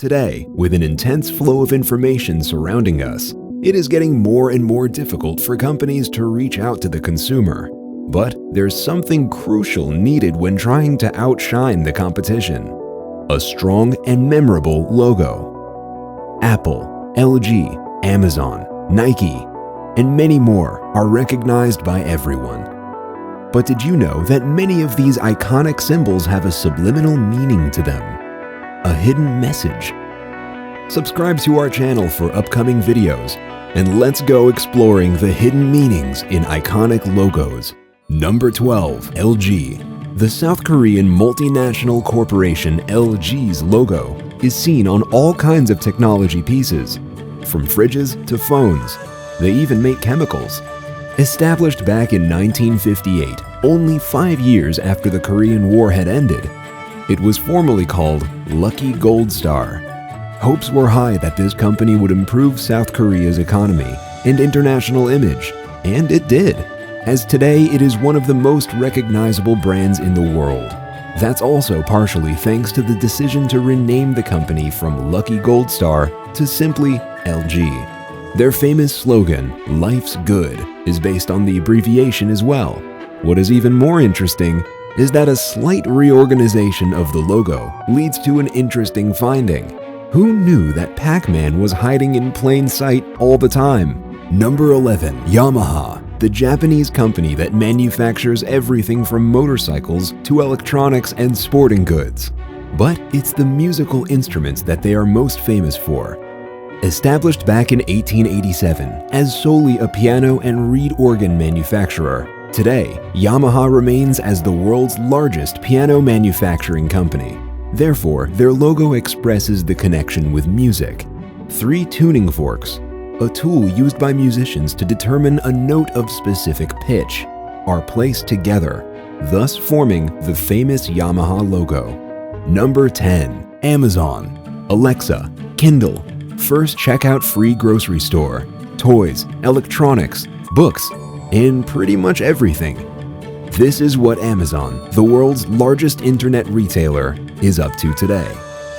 Today, with an intense flow of information surrounding us, it is getting more and more difficult for companies to reach out to the consumer. But there's something crucial needed when trying to outshine the competition: a strong and memorable logo. Apple, LG, Amazon, Nike, and many more are recognized by everyone. But did you know that many of these iconic symbols have a subliminal meaning to them? A hidden message? Subscribe to our channel for upcoming videos, and let's go exploring the hidden meanings in iconic logos. Number 12. LG. The South Korean multinational corporation LG's logo is seen on all kinds of technology pieces, from fridges to phones. They even make chemicals. Established back in 1958, only 5 years after the Korean War had ended, it was formerly called Lucky Gold Star. Hopes were high that this company would improve South Korea's economy and international image, and it did, as today it is one of the most recognizable brands in the world. That's also partially thanks to the decision to rename the company from Lucky Gold Star to simply LG. Their famous slogan, "Life's Good," is based on the abbreviation as well. What is even more interesting is that a slight reorganization of the logo leads to an interesting finding. Who knew that Pac-Man was hiding in plain sight all the time? Number 11. Yamaha. The Japanese company that manufactures everything from motorcycles to electronics and sporting goods. But it's the musical instruments that they are most famous for. Established back in 1887 as solely a piano and reed organ manufacturer, today Yamaha remains as the world's largest piano manufacturing company. Therefore, their logo expresses the connection with music. 3 tuning forks, a tool used by musicians to determine a note of specific pitch, are placed together, thus forming the famous Yamaha logo. Number 10. Amazon. Alexa, Kindle, first checkout free grocery store, toys, electronics, books, and pretty much everything. This is what Amazon, the world's largest internet retailer, is up to today.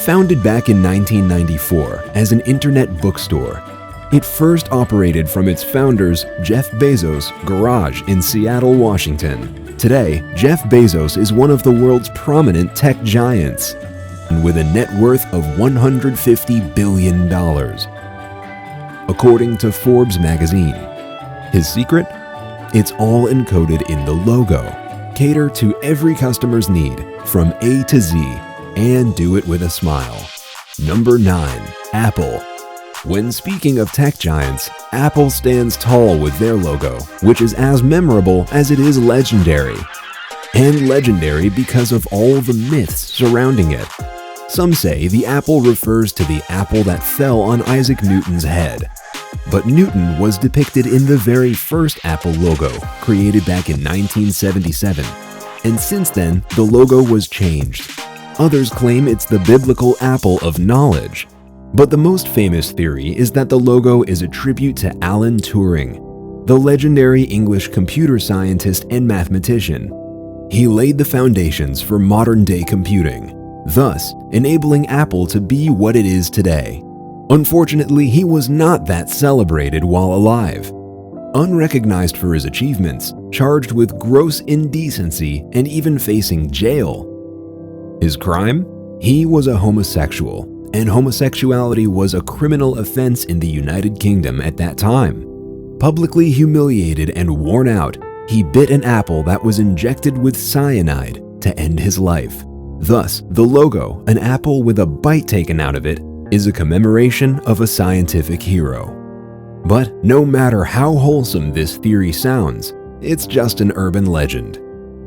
Founded back in 1994 as an internet bookstore, it first operated from its founder's Jeff Bezos' garage in Seattle, Washington. Today, Jeff Bezos is one of the world's prominent tech giants, and with a net worth of $150 billion. According to Forbes magazine. His secret? It's all encoded in the logo. Cater to every customer's need from A to Z, and do it with a smile. Number 9. Apple. When speaking of tech giants, Apple stands tall with their logo, which is as memorable as it is legendary. And legendary because of all the myths surrounding it. Some say the apple refers to the apple that fell on Isaac Newton's head. But Newton was depicted in the very first Apple logo, created back in 1977. And since then, the logo was changed. Others claim it's the biblical apple of knowledge. But the most famous theory is that the logo is a tribute to Alan Turing, the legendary English computer scientist and mathematician. He laid the foundations for modern-day computing, thus enabling Apple to be what it is today. Unfortunately, he was not that celebrated while alive. Unrecognized for his achievements, charged with gross indecency, and even facing jail. His crime? He was a homosexual, and homosexuality was a criminal offense in the United Kingdom at that time. Publicly humiliated and worn out, he bit an apple that was injected with cyanide to end his life. Thus, the logo, an apple with a bite taken out of it, is a commemoration of a scientific hero. But no matter how wholesome this theory sounds, it's just an urban legend.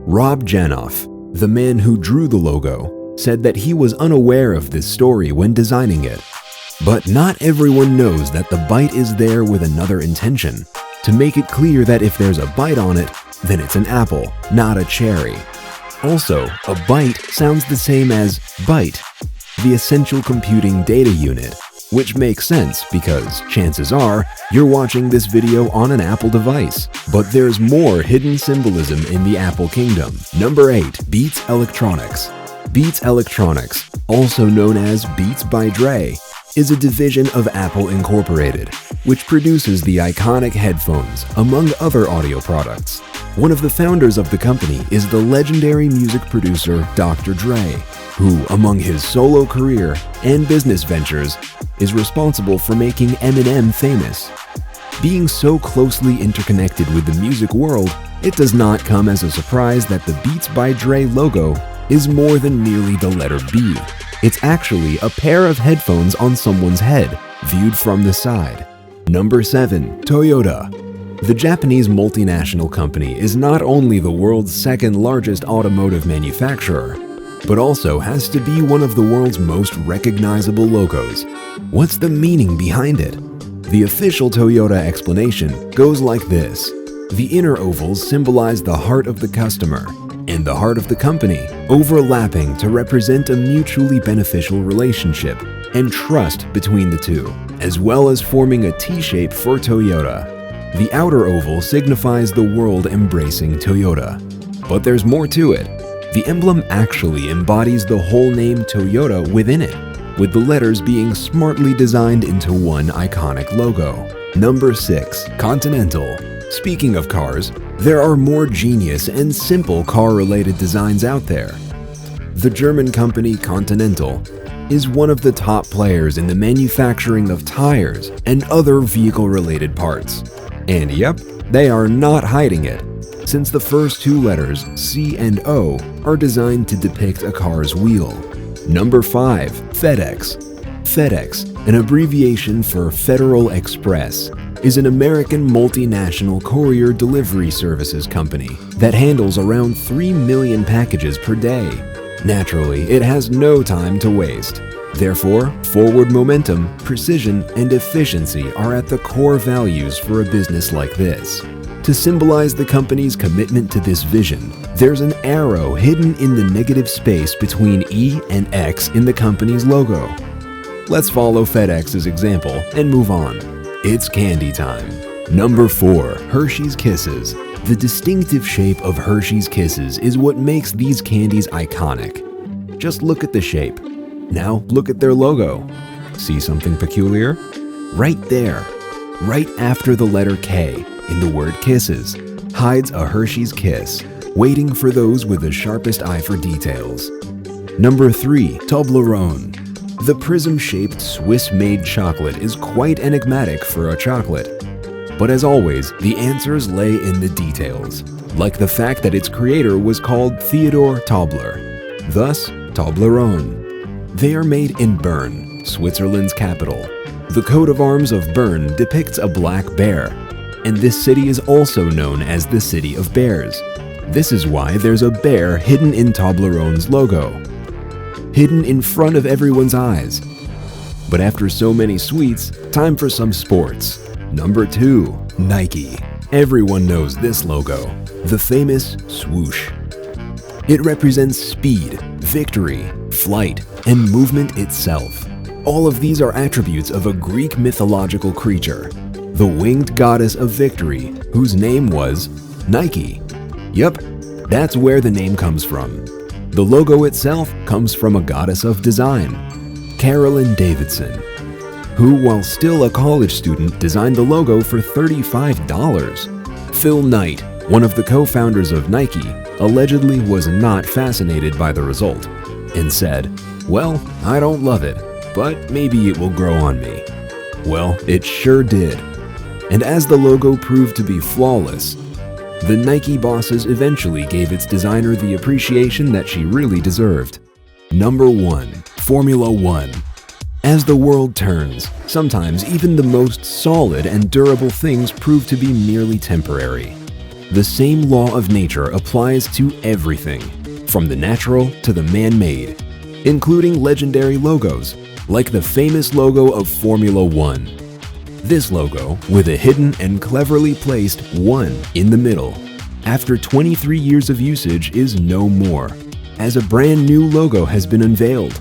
Rob Janoff, the man who drew the logo, said that he was unaware of this story when designing it. But not everyone knows that the bite is there with another intention, to make it clear that if there's a bite on it, then it's an apple, not a cherry. Also, a byte sounds the same as byte, the essential computing data unit, which makes sense because chances are you're watching this video on an Apple device. But there's more hidden symbolism in the Apple kingdom. Number 8. Beats Electronics. Beats Electronics, also known as Beats by Dre, is a division of Apple Incorporated, which produces the iconic headphones, among other audio products. One of the founders of the company is the legendary music producer Dr. Dre, who, among his solo career and business ventures, is responsible for making Eminem famous. Being so closely interconnected with the music world, it does not come as a surprise that the Beats by Dre logo is more than merely the letter B. It's actually a pair of headphones on someone's head, viewed from the side. Number 7. Toyota. The Japanese multinational company is not only the world's second largest automotive manufacturer, but also has to be one of the world's most recognizable logos. What's the meaning behind it? The official Toyota explanation goes like this. The inner ovals symbolize the heart of the customer and the heart of the company, overlapping to represent a mutually beneficial relationship and trust between the two, as well as forming a T-shape for Toyota. The outer oval signifies the world embracing Toyota. But there's more to it. The emblem actually embodies the whole name Toyota within it, with the letters being smartly designed into one iconic logo. Number 6. Continental. Speaking of cars, there are more genius and simple car-related designs out there. The German company Continental is one of the top players in the manufacturing of tires and other vehicle-related parts. And yep, they are not hiding it, since the first two letters, C and O, are designed to depict a car's wheel. Number 5. FedEx. FedEx, an abbreviation for Federal Express, is an American multinational courier delivery services company that handles around 3 million packages per day. Naturally, it has no time to waste. Therefore, forward momentum, precision, and efficiency are at the core values for a business like this. To symbolize the company's commitment to this vision, there's an arrow hidden in the negative space between E and X in the company's logo. Let's follow FedEx's example and move on. It's candy time. Number 4. Hersheys Kisses. The distinctive shape of Hersheys Kisses is what makes these candies iconic. Just look at the shape. Now look at their logo. See something peculiar? Right there, right after the letter K in the word Kisses, hides a Hersheys kiss, waiting for those with the sharpest eye for details. Number 3. Toblerone. The prism-shaped Swiss-made chocolate is quite enigmatic for a chocolate. But as always, the answers lay in the details, like the fact that its creator was called Theodor Tobler, thus Toblerone. They are made in Bern, Switzerland's capital. The coat of arms of Bern depicts a black bear, and this city is also known as the City of Bears. This is why there's a bear hidden in Toblerone's logo, hidden in front of everyone's eyes. But after so many sweets, time for some sports. Number 2. Nike. Everyone knows this logo, the famous swoosh. It represents speed, victory, flight, and movement itself. All of these are attributes of a Greek mythological creature, the winged goddess of victory, whose name was Nike. Yup, that's where the name comes from. The logo itself comes from a goddess of design, Carolyn Davidson, who, while still a college student, designed the logo for $35. Phil Knight, one of the co-founders of Nike, allegedly was not fascinated by the result and said, "Well, I don't love it, but maybe it will grow on me." Well, it sure did. And as the logo proved to be flawless, the Nike bosses eventually gave its designer the appreciation that she really deserved. Number 1. Formula 1. As the world turns, sometimes even the most solid and durable things prove to be merely temporary. The same law of nature applies to everything, from the natural to the man-made, including legendary logos, like the famous logo of Formula 1. This logo, with a hidden and cleverly placed 1 in the middle, after 23 years of usage is no more, as a brand new logo has been unveiled.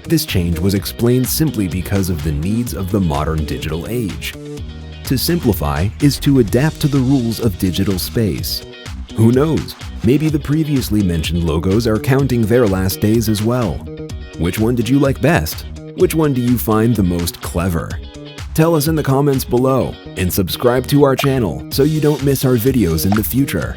This change was explained simply because of the needs of the modern digital age. To simplify is to adapt to the rules of digital space. Who knows, maybe the previously mentioned logos are counting their last days as well. Which one did you like best? Which one do you find the most clever? Tell us in the comments below and subscribe to our channel so you don't miss our videos in the future.